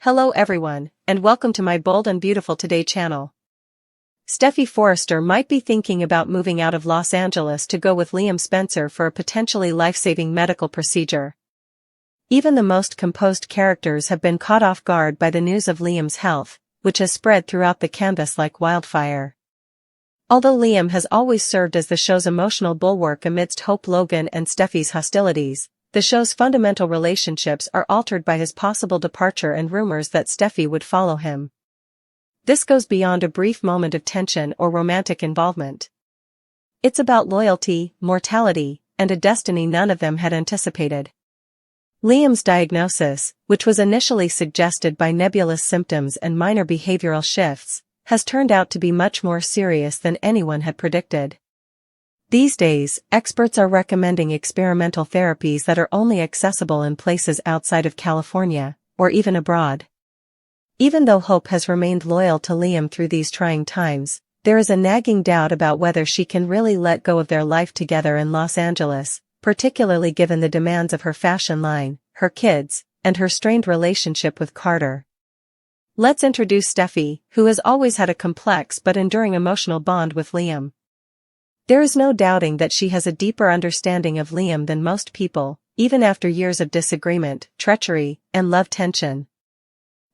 Hello everyone, and welcome to my Bold and Beautiful Today channel. Steffy Forrester might be thinking about moving out of Los Angeles to go with Liam Spencer for a potentially life-saving medical procedure. Even the most composed characters have been caught off guard by the news of Liam's health, which has spread throughout the canvas like wildfire. Although Liam has always served as the show's emotional bulwark amidst Hope, Logan and Steffy's hostilities, the show's fundamental relationships are altered by his possible departure and rumors that Steffy would follow him. This goes beyond a brief moment of tension or romantic involvement. It's about loyalty, mortality, and a destiny none of them had anticipated. Liam's diagnosis, which was initially suggested by nebulous symptoms and minor behavioral shifts, has turned out to be much more serious than anyone had predicted. These days, experts are recommending experimental therapies that are only accessible in places outside of California, or even abroad. Even though Hope has remained loyal to Liam through these trying times, there is a nagging doubt about whether she can really let go of their life together in Los Angeles, particularly given the demands of her fashion line, her kids, and her strained relationship with Carter. Let's introduce Steffy, who has always had a complex but enduring emotional bond with Liam. There is no doubting that she has a deeper understanding of Liam than most people, even after years of disagreement, treachery, and love tension.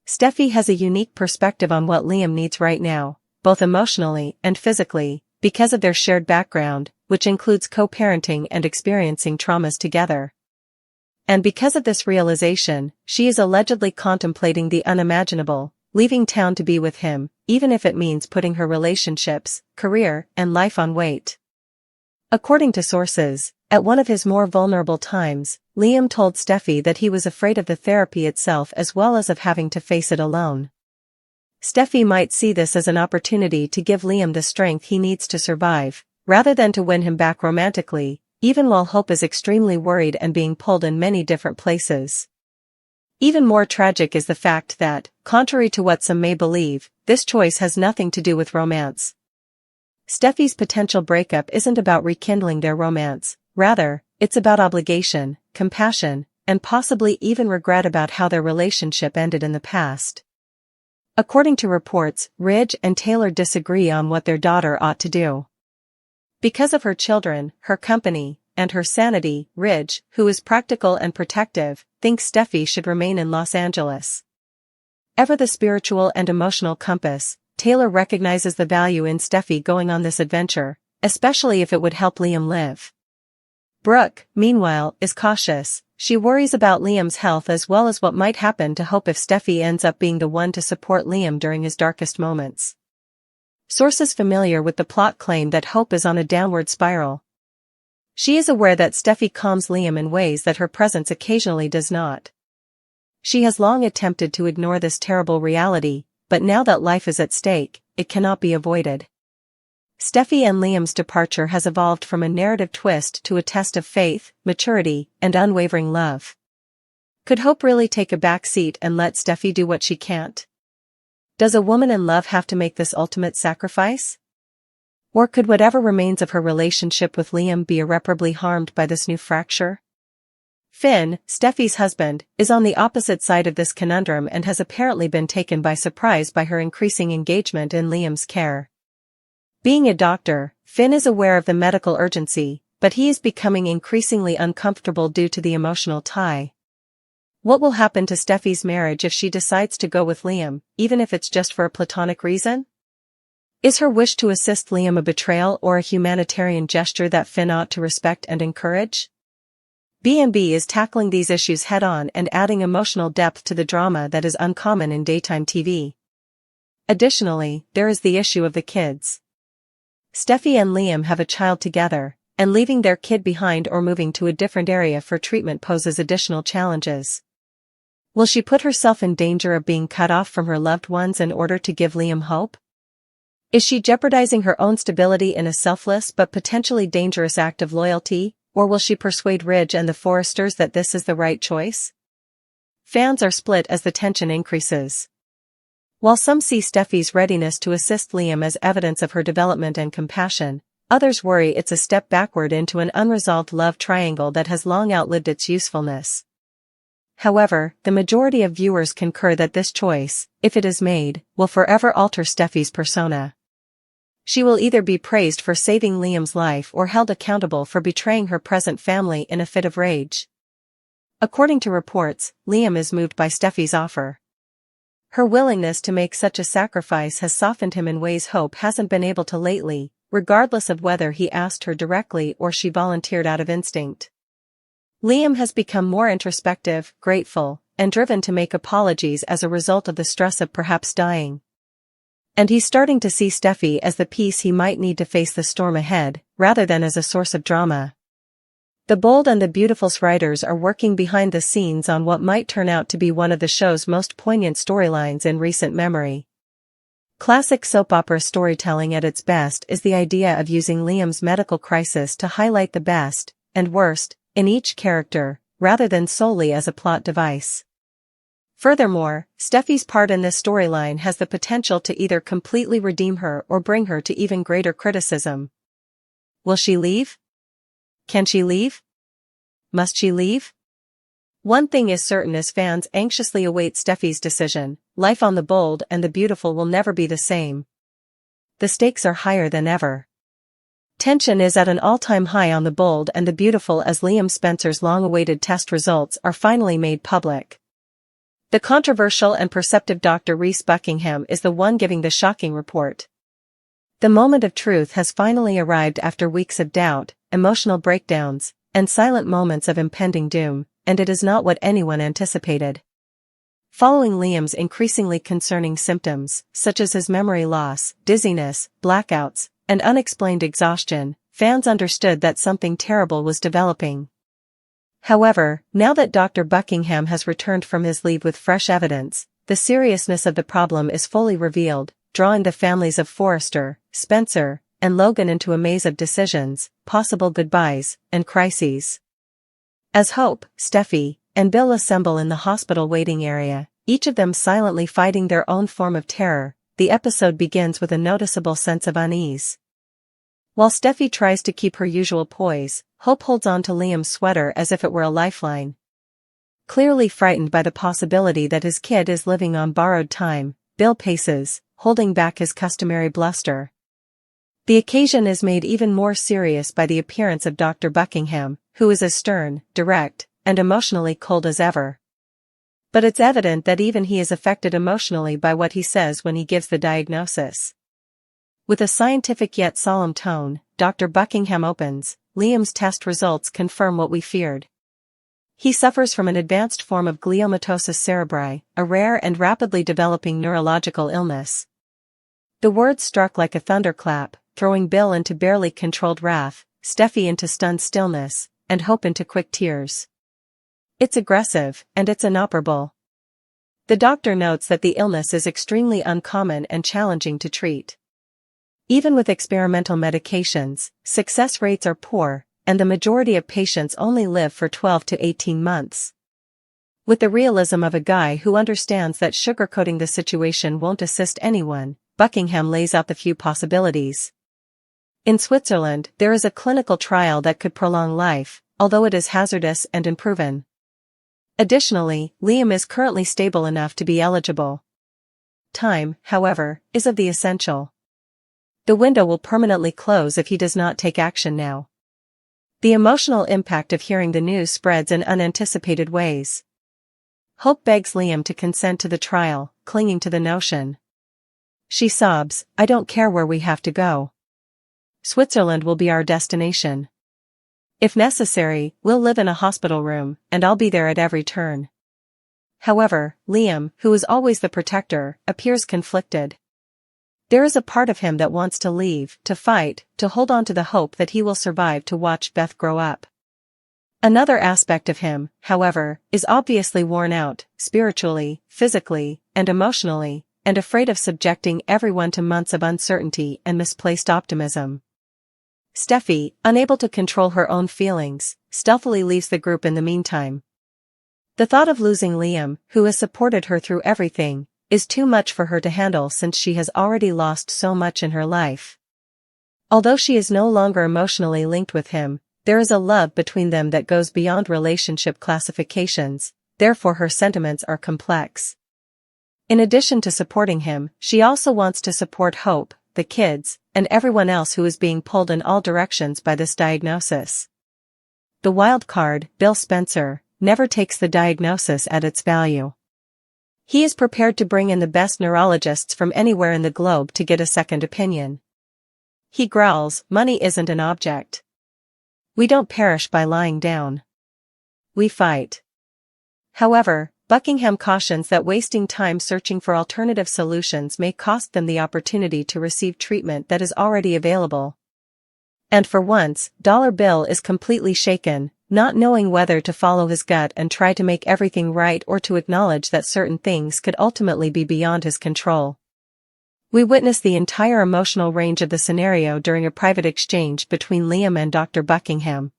Steffy has a unique perspective on what Liam needs right now, both emotionally and physically, because of their shared background, which includes co-parenting and experiencing traumas together. And because of this realization, she is allegedly contemplating the unimaginable, leaving town to be with him, even if it means putting her relationships, career, and life on wait. According to sources, at one of his more vulnerable times, Liam told Steffy that he was afraid of the therapy itself as well as of having to face it alone. Steffy might see this as an opportunity to give Liam the strength he needs to survive, rather than to win him back romantically, even while Hope is extremely worried and being pulled in many different places. Even more tragic is the fact that, contrary to what some may believe, this choice has nothing to do with romance. Steffy's potential breakup isn't about rekindling their romance, rather, it's about obligation, compassion, and possibly even regret about how their relationship ended in the past. According to reports, Ridge and Taylor disagree on what their daughter ought to do. Because of her children, her company, and her sanity, Ridge, who is practical and protective, thinks Steffy should remain in Los Angeles. Ever the spiritual and emotional compass, Taylor recognizes the value in Steffy going on this adventure, especially if it would help Liam live. Brooke, meanwhile, is cautious. She worries about Liam's health as well as what might happen to Hope if Steffy ends up being the one to support Liam during his darkest moments. Sources familiar with the plot claim that Hope is on a downward spiral. She is aware that Steffy calms Liam in ways that her presence occasionally does not. She has long attempted to ignore this terrible reality, but now that life is at stake, it cannot be avoided. Steffy and Liam's departure has evolved from a narrative twist to a test of faith, maturity, and unwavering love. Could Hope really take a back seat and let Steffy do what she can't? Does a woman in love have to make this ultimate sacrifice? Or could whatever remains of her relationship with Liam be irreparably harmed by this new fracture? Finn, Steffy's husband, is on the opposite side of this conundrum and has apparently been taken by surprise by her increasing engagement in Liam's care. Being a doctor, Finn is aware of the medical urgency, but he is becoming increasingly uncomfortable due to the emotional tie. What will happen to Steffy's marriage if she decides to go with Liam, even if it's just for a platonic reason? Is her wish to assist Liam a betrayal or a humanitarian gesture that Finn ought to respect and encourage? B&B is tackling these issues head-on and adding emotional depth to the drama that is uncommon in daytime TV. Additionally, there is the issue of the kids. Steffy and Liam have a child together, and leaving their kid behind or moving to a different area for treatment poses additional challenges. Will she put herself in danger of being cut off from her loved ones in order to give Liam hope? Is she jeopardizing her own stability in a selfless but potentially dangerous act of loyalty? Or will she persuade Ridge and the Forresters that this is the right choice? Fans are split as the tension increases. While some see Steffy's readiness to assist Liam as evidence of her development and compassion, others worry it's a step backward into an unresolved love triangle that has long outlived its usefulness. However, the majority of viewers concur that this choice, if it is made, will forever alter Steffy's persona. She will either be praised for saving Liam's life or held accountable for betraying her present family in a fit of rage. According to reports, Liam is moved by Steffy's offer. Her willingness to make such a sacrifice has softened him in ways Hope hasn't been able to lately, regardless of whether he asked her directly or she volunteered out of instinct. Liam has become more introspective, grateful, and driven to make apologies as a result of the stress of perhaps dying. And he's starting to see Steffy as the piece he might need to face the storm ahead, rather than as a source of drama. The Bold and the Beautiful's writers are working behind the scenes on what might turn out to be one of the show's most poignant storylines in recent memory. Classic soap opera storytelling at its best is the idea of using Liam's medical crisis to highlight the best, and worst, in each character, rather than solely as a plot device. Furthermore, Steffy's part in this storyline has the potential to either completely redeem her or bring her to even greater criticism. Will she leave? Can she leave? Must she leave? One thing is certain as fans anxiously await Steffy's decision, life on the Bold and the Beautiful will never be the same. The stakes are higher than ever. Tension is at an all-time high on the Bold and the Beautiful as Liam Spencer's long-awaited test results are finally made public. The controversial and perceptive Dr. Reese Buckingham is the one giving the shocking report. The moment of truth has finally arrived after weeks of doubt, emotional breakdowns, and silent moments of impending doom, and it is not what anyone anticipated. Following Liam's increasingly concerning symptoms, such as his memory loss, dizziness, blackouts, and unexplained exhaustion, fans understood that something terrible was developing. However, now that Dr. Buckingham has returned from his leave with fresh evidence, the seriousness of the problem is fully revealed, drawing the families of Forrester, Spencer, and Logan into a maze of decisions, possible goodbyes, and crises. As Hope, Steffy, and Bill assemble in the hospital waiting area, each of them silently fighting their own form of terror, the episode begins with a noticeable sense of unease. While Steffy tries to keep her usual poise, Hope holds on to Liam's sweater as if it were a lifeline. Clearly frightened by the possibility that his kid is living on borrowed time, Bill paces, holding back his customary bluster. The occasion is made even more serious by the appearance of Dr. Buckingham, who is as stern, direct, and emotionally cold as ever. But it's evident that even he is affected emotionally by what he says when he gives the diagnosis. With a scientific yet solemn tone, Dr. Buckingham opens, Liam's test results confirm what we feared. He suffers from an advanced form of gliomatosis cerebri, a rare and rapidly developing neurological illness. The words struck like a thunderclap, throwing Bill into barely controlled wrath, Steffy into stunned stillness, and Hope into quick tears. It's aggressive, and it's inoperable. The doctor notes that the illness is extremely uncommon and challenging to treat. Even with experimental medications, success rates are poor, and the majority of patients only live for 12 to 18 months. With the realism of a guy who understands that sugarcoating the situation won't assist anyone, Buckingham lays out the few possibilities. In Switzerland, there is a clinical trial that could prolong life, although it is hazardous and unproven. Additionally, Liam is currently stable enough to be eligible. Time, however, is of the essential. The window will permanently close if he does not take action now. The emotional impact of hearing the news spreads in unanticipated ways. Hope begs Liam to consent to the trial, clinging to the notion. She sobs, "I don't care where we have to go. Switzerland will be our destination. If necessary, we'll live in a hospital room, and I'll be there at every turn." However, Liam, who is always the protector, appears conflicted. There is a part of him that wants to leave, to fight, to hold on to the hope that he will survive to watch Beth grow up. Another aspect of him, however, is obviously worn out, spiritually, physically, and emotionally, and afraid of subjecting everyone to months of uncertainty and misplaced optimism. Steffy, unable to control her own feelings, stealthily leaves the group in the meantime. The thought of losing Liam, who has supported her through everything, is too much for her to handle since she has already lost so much in her life. Although she is no longer emotionally linked with him, there is a love between them that goes beyond relationship classifications. therefore her sentiments are complex. In addition to supporting him, she also wants to support Hope, the kids, and everyone else who is being pulled in all directions by this diagnosis. The wild card, Bill Spencer, never takes the diagnosis at its value. He is prepared to bring in the best neurologists from anywhere in the globe to get a second opinion. He growls, "Money isn't an object. We don't perish by lying down. We fight." However, Buckingham cautions that wasting time searching for alternative solutions may cost them the opportunity to receive treatment that is already available. And for once, Dollar Bill is completely shaken, not knowing whether to follow his gut and try to make everything right or to acknowledge that certain things could ultimately be beyond his control. We witness the entire emotional range of the scenario during a private exchange between Liam and Dr. Buckingham.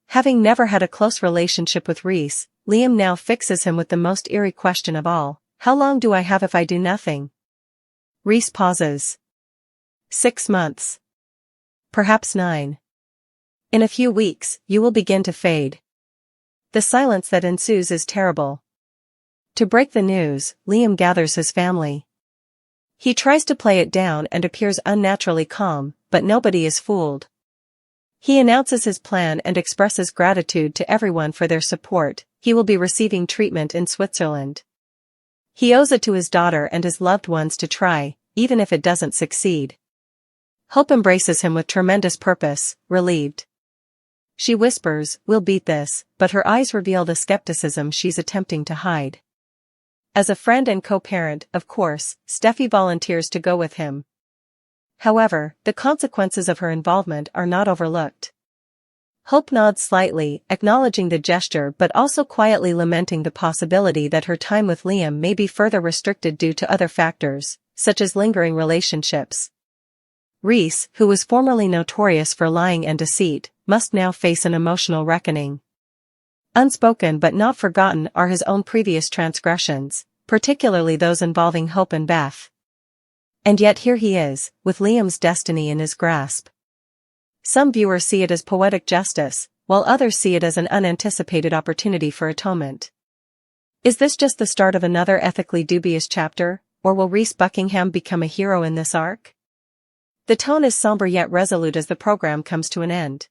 Having never had a close relationship with Reese, Liam now fixes him with the most eerie question of all: how long do I have if I do nothing? Reese pauses. 6 months. Perhaps 9. In a few weeks, you will begin to fade. The silence that ensues is terrible. To break the news, Liam gathers his family. He tries to play it down and appears unnaturally calm, but nobody is fooled. He announces his plan and expresses gratitude to everyone for their support. He will be receiving treatment in Switzerland. He owes it to his daughter and his loved ones to try, even if it doesn't succeed. Hope embraces him with tremendous purpose, relieved. She whispers, "We'll beat this," but her eyes reveal the skepticism she's attempting to hide. As a friend and co-parent, of course, Steffy volunteers to go with him. However, the consequences of her involvement are not overlooked. Hope nods slightly, acknowledging the gesture but also quietly lamenting the possibility that her time with Liam may be further restricted due to other factors, such as lingering relationships. Reese, who was formerly notorious for lying and deceit, must now face an emotional reckoning. Unspoken but not forgotten are his own previous transgressions, particularly those involving Hope and Beth. And yet here he is, with Liam's destiny in his grasp. Some viewers see it as poetic justice, while others see it as an unanticipated opportunity for atonement. Is this just the start of another ethically dubious chapter, or will Reese Buckingham become a hero in this arc? The tone is somber yet resolute as the program comes to an end.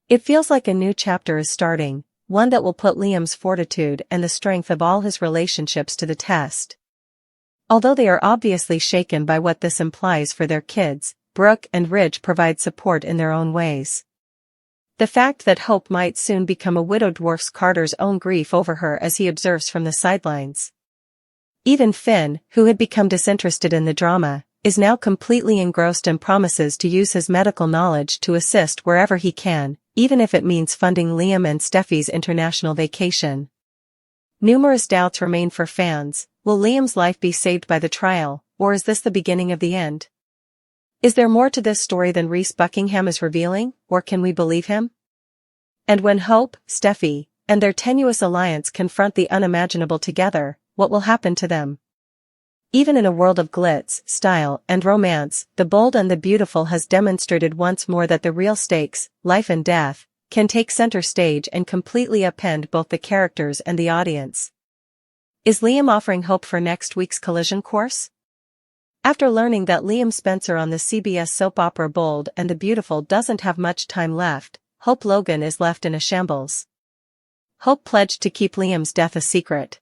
It feels like a new chapter is starting, one that will put Liam's fortitude and the strength of all his relationships to the test. Although they are obviously shaken by what this implies for their kids, Brooke and Ridge provide support in their own ways. The fact that Hope might soon become a widow dwarfs Carter's own grief over her as he observes from the sidelines. Even Finn, who had become disinterested in the drama, is now completely engrossed and promises to use his medical knowledge to assist wherever he can, even if it means funding Liam and Steffy's international vacation. Numerous doubts remain for fans. Will Liam's life be saved by the trial, or is this the beginning of the end? Is there more to this story than Reese Buckingham is revealing, or can we believe him? And when Hope, Steffy, and their tenuous alliance confront the unimaginable together, what will happen to them? Even in a world of glitz, style, and romance, The Bold and the Beautiful has demonstrated once more that the real stakes, life and death, can take center stage and completely upend both the characters and the audience. Is Liam offering hope for next week's collision course? After learning that Liam Spencer on the CBS soap opera Bold and the Beautiful doesn't have much time left, Hope Logan is left in a shambles. Hope pledged to keep Liam's death a secret.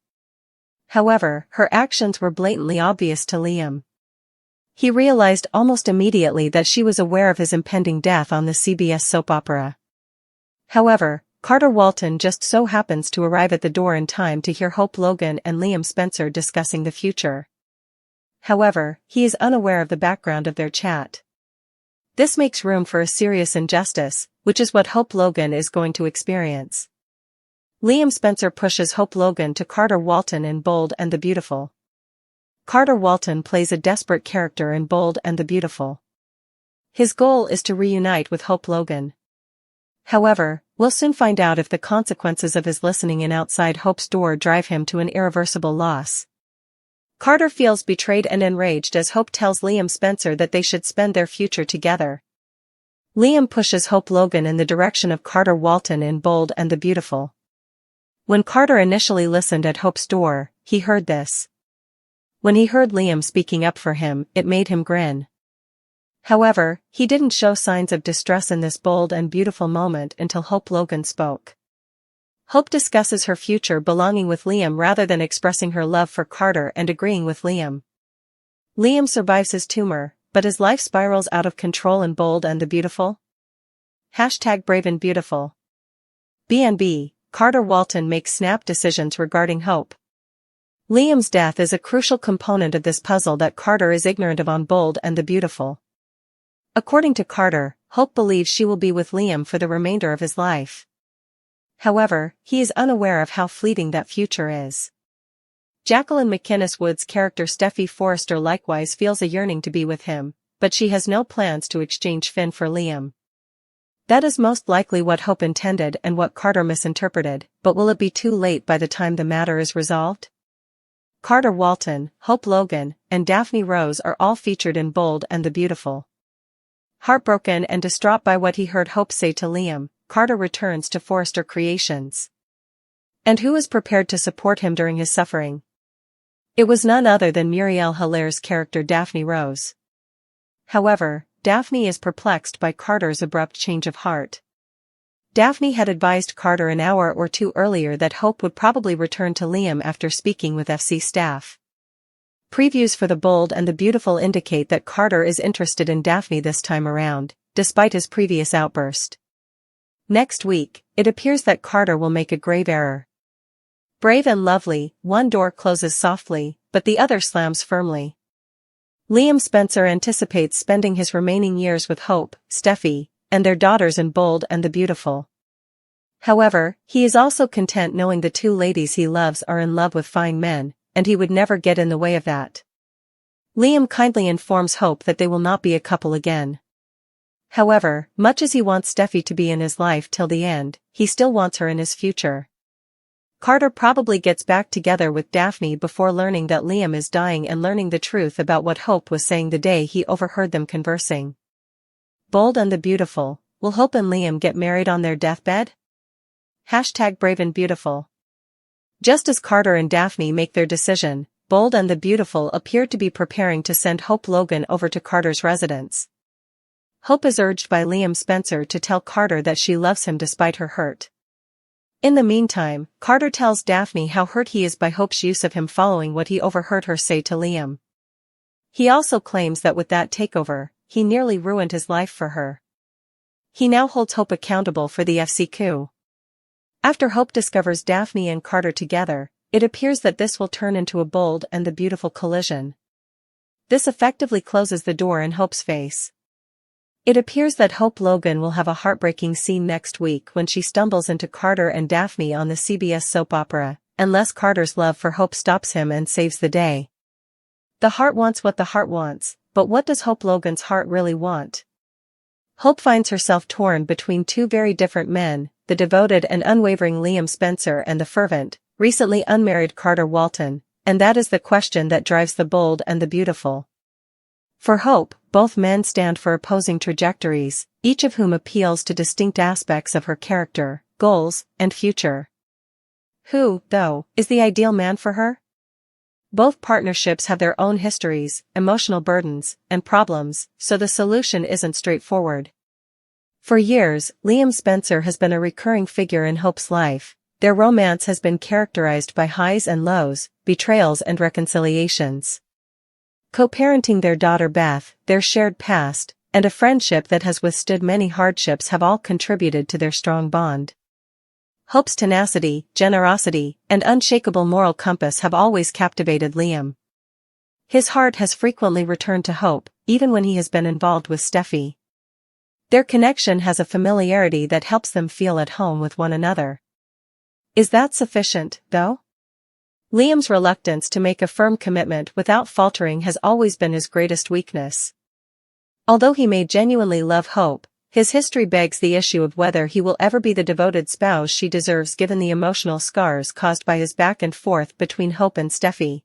However, her actions were blatantly obvious to Liam. He realized almost immediately that she was aware of his impending death on the CBS soap opera. However, Carter Walton just so happens to arrive at the door in time to hear Hope Logan and Liam Spencer discussing the future. However, he is unaware of the background of their chat. This makes room for a serious injustice, which is what Hope Logan is going to experience. Liam Spencer pushes Hope Logan to Carter Walton in Bold and the Beautiful. Carter Walton plays a desperate character in Bold and the Beautiful. His goal is to reunite with Hope Logan. However, we'll soon find out if the consequences of his listening in outside Hope's door drive him to an irreversible loss. Carter feels betrayed and enraged as Hope tells Liam Spencer that they should spend their future together. Liam pushes Hope Logan in the direction of Carter Walton in Bold and the Beautiful. When Carter initially listened at Hope's door, he heard this. When he heard Liam speaking up for him, it made him grin. However, he didn't show signs of distress in this bold and beautiful moment until Hope Logan spoke. Hope discusses her future belonging with Liam rather than expressing her love for Carter and agreeing with Liam. Liam survives his tumor, but his life spirals out of control in Bold and the Beautiful. #Brave and Beautiful. BNB, Carter Walton makes snap decisions regarding Hope. Liam's death is a crucial component of this puzzle that Carter is ignorant of on Bold and the Beautiful. According to Carter, Hope believes she will be with Liam for the remainder of his life. However, he is unaware of how fleeting that future is. Jacqueline MacInnes Wood's character Steffy Forrester likewise feels a yearning to be with him, but she has no plans to exchange Finn for Liam. That is most likely what Hope intended and what Carter misinterpreted, but will it be too late by the time the matter is resolved? Carter Walton, Hope Logan, and Daphne Rose are all featured in Bold and the Beautiful. Heartbroken and distraught by what he heard Hope say to Liam, Carter returns to Forrester Creations. And who is prepared to support him during his suffering? It was none other than Muriel Hilaire's character Daphne Rose. However, Daphne is perplexed by Carter's abrupt change of heart. Daphne had advised Carter an hour or two earlier that Hope would probably return to Liam after speaking with FC staff. Previews for the Bold and the Beautiful indicate that Carter is interested in Daphne this time around, despite his previous outburst. Next week, it appears that Carter will make a grave error. Brave and lovely, one door closes softly, but the other slams firmly. Liam Spencer anticipates spending his remaining years with Hope, Steffy, and their daughters in Bold and the Beautiful. However, he is also content knowing the two ladies he loves are in love with fine men, and he would never get in the way of that. Liam kindly informs Hope that they will not be a couple again. However, much as he wants Steffy to be in his life till the end, he still wants her in his future. Carter probably gets back together with Daphne before learning that Liam is dying and learning the truth about what Hope was saying the day he overheard them conversing. Bold and the Beautiful, will Hope and Liam get married on their deathbed? #Brave and Beautiful. Just as Carter and Daphne make their decision, Bold and the Beautiful appear to be preparing to send Hope Logan over to Carter's residence. Hope is urged by Liam Spencer to tell Carter that she loves him despite her hurt. In the meantime, Carter tells Daphne how hurt he is by Hope's use of him following what he overheard her say to Liam. He also claims that with that takeover, he nearly ruined his life for her. He now holds Hope accountable for the FC coup. After Hope discovers Daphne and Carter together, it appears that this will turn into a Bold and the Beautiful collision. This effectively closes the door in Hope's face. It appears that Hope Logan will have a heartbreaking scene next week when she stumbles into Carter and Daphne on the CBS soap opera, unless Carter's love for Hope stops him and saves the day. The heart wants what the heart wants, but what does Hope Logan's heart really want? Hope finds herself torn between two very different men, the devoted and unwavering Liam Spencer and the fervent, recently unmarried Carter Walton, and that is the question that drives the Bold and the Beautiful. For Hope, both men stand for opposing trajectories, each of whom appeals to distinct aspects of her character, goals, and future. Who, though, is the ideal man for her? Both partnerships have their own histories, emotional burdens, and problems, so the solution isn't straightforward. For years, Liam Spencer has been a recurring figure in Hope's life. Their romance has been characterized by highs and lows, betrayals and reconciliations. Co-parenting their daughter Beth, their shared past, and a friendship that has withstood many hardships have all contributed to their strong bond. Hope's tenacity, generosity, and unshakable moral compass have always captivated Liam. His heart has frequently returned to Hope, even when he has been involved with Steffy. Their connection has a familiarity that helps them feel at home with one another. Is that sufficient, though? Liam's reluctance to make a firm commitment without faltering has always been his greatest weakness. Although he may genuinely love Hope, his history begs the issue of whether he will ever be the devoted spouse she deserves given the emotional scars caused by his back and forth between Hope and Steffy.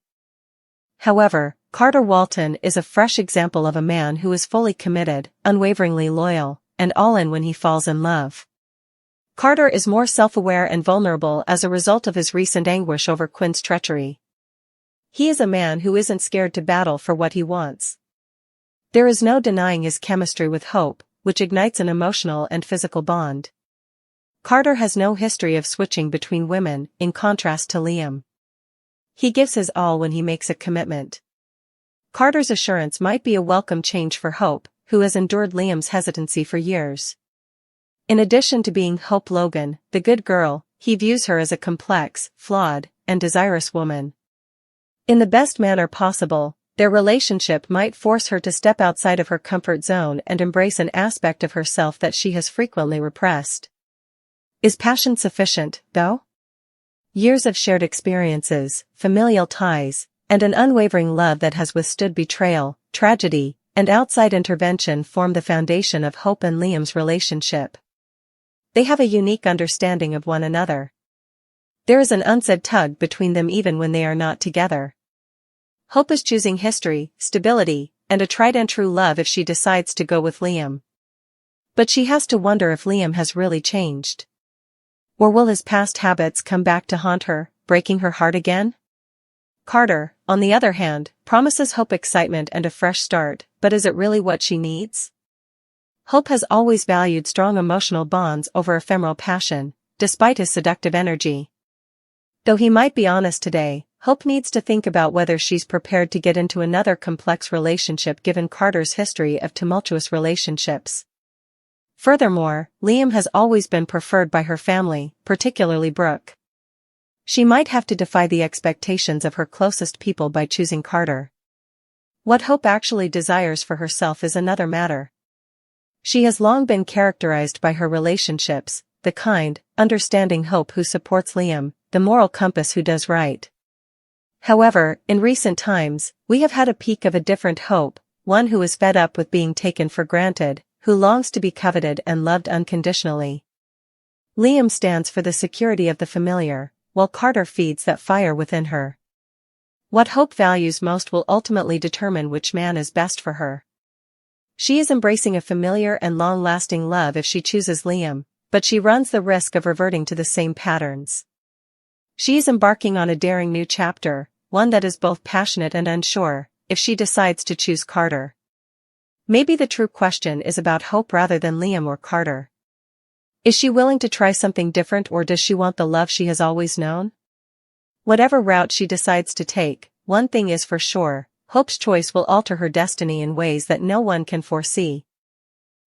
However, Carter Walton is a fresh example of a man who is fully committed, unwaveringly loyal, and all in when he falls in love. Carter is more self-aware and vulnerable as a result of his recent anguish over Quinn's treachery. He is a man who isn't scared to battle for what he wants. There is no denying his chemistry with Hope, which ignites an emotional and physical bond. Carter has no history of switching between women, in contrast to Liam. He gives his all when he makes a commitment. Carter's assurance might be a welcome change for Hope, who has endured Liam's hesitancy for years. In addition to being Hope Logan, the good girl, he views her as a complex, flawed, and desirous woman. In the best manner possible, their relationship might force her to step outside of her comfort zone and embrace an aspect of herself that she has frequently repressed. Is passion sufficient, though? Years of shared experiences, familial ties, and an unwavering love that has withstood betrayal, tragedy, and outside intervention form the foundation of Hope and Liam's relationship. They have a unique understanding of one another. There is an unsaid tug between them even when they are not together. Hope is choosing history, stability, and a tried and true love if she decides to go with Liam. But she has to wonder if Liam has really changed. Or will his past habits come back to haunt her, breaking her heart again? Carter, on the other hand, promises Hope excitement and a fresh start, but is it really what she needs? Hope has always valued strong emotional bonds over ephemeral passion, despite his seductive energy. Though he might be honest today, Hope needs to think about whether she's prepared to get into another complex relationship given Carter's history of tumultuous relationships. Furthermore, Liam has always been preferred by her family, particularly Brooke. She might have to defy the expectations of her closest people by choosing Carter. What Hope actually desires for herself is another matter. She has long been characterized by her relationships, the kind, understanding Hope who supports Liam, the moral compass who does right. However, in recent times, we have had a peek of a different Hope, one who is fed up with being taken for granted, who longs to be coveted and loved unconditionally. Liam stands for the security of the familiar, while Carter feeds that fire within her. What Hope values most will ultimately determine which man is best for her. She is embracing a familiar and long-lasting love if she chooses Liam, but she runs the risk of reverting to the same patterns. She is embarking on a daring new chapter, one that is both passionate and unsure, if she decides to choose Carter. Maybe the true question is about Hope rather than Liam or Carter. Is she willing to try something different, or does she want the love she has always known? Whatever route she decides to take, one thing is for sure, Hope's choice will alter her destiny in ways that no one can foresee.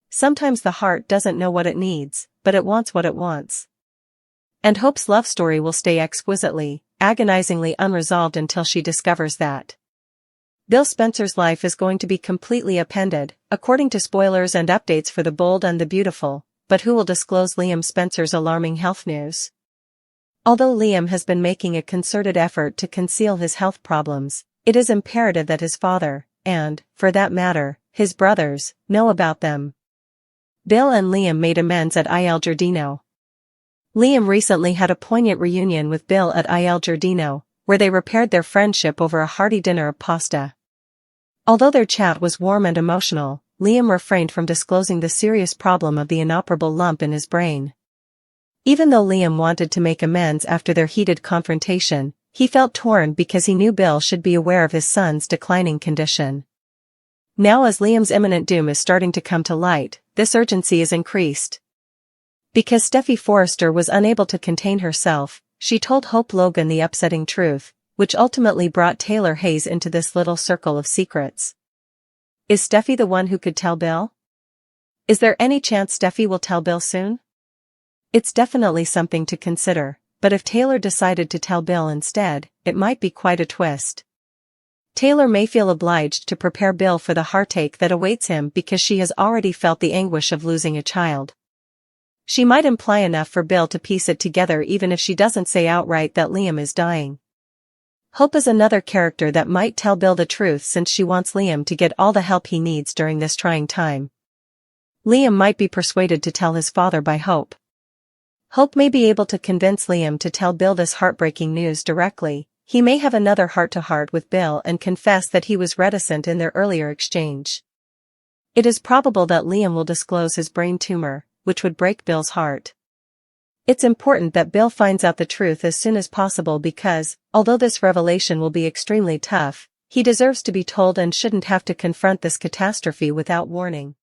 Sometimes the heart doesn't know what it needs, but it wants what it wants. And Hope's love story will stay exquisitely, agonizingly unresolved until she discovers that. Bill Spencer's life is going to be completely upended, according to spoilers and updates for The Bold and the Beautiful, but who will disclose Liam Spencer's alarming health news? Although Liam has been making a concerted effort to conceal his health problems, it is imperative that his father, and, for that matter, his brothers, know about them. Bill and Liam made amends at Il Giardino. Liam recently had a poignant reunion with Bill at Il Giardino, where they repaired their friendship over a hearty dinner of pasta. Although their chat was warm and emotional, Liam refrained from disclosing the serious problem of the inoperable lump in his brain. Even though Liam wanted to make amends after their heated confrontation, he felt torn because he knew Bill should be aware of his son's declining condition. Now, as Liam's imminent doom is starting to come to light, this urgency is increased. Because Steffy Forrester was unable to contain herself, she told Hope Logan the upsetting truth, which ultimately brought Taylor Hayes into this little circle of secrets. Is Steffy the one who could tell Bill? Is there any chance Steffy will tell Bill soon? It's definitely something to consider. But if Taylor decided to tell Bill instead, it might be quite a twist. Taylor may feel obliged to prepare Bill for the heartache that awaits him because she has already felt the anguish of losing a child. She might imply enough for Bill to piece it together even if she doesn't say outright that Liam is dying. Hope is another character that might tell Bill the truth since she wants Liam to get all the help he needs during this trying time. Liam might be persuaded to tell his father by Hope. Hope may be able to convince Liam to tell Bill this heartbreaking news directly. He may have another heart-to-heart with Bill and confess that he was reticent in their earlier exchange. It is probable that Liam will disclose his brain tumor, which would break Bill's heart. It's important that Bill finds out the truth as soon as possible because, although this revelation will be extremely tough, he deserves to be told and shouldn't have to confront this catastrophe without warning.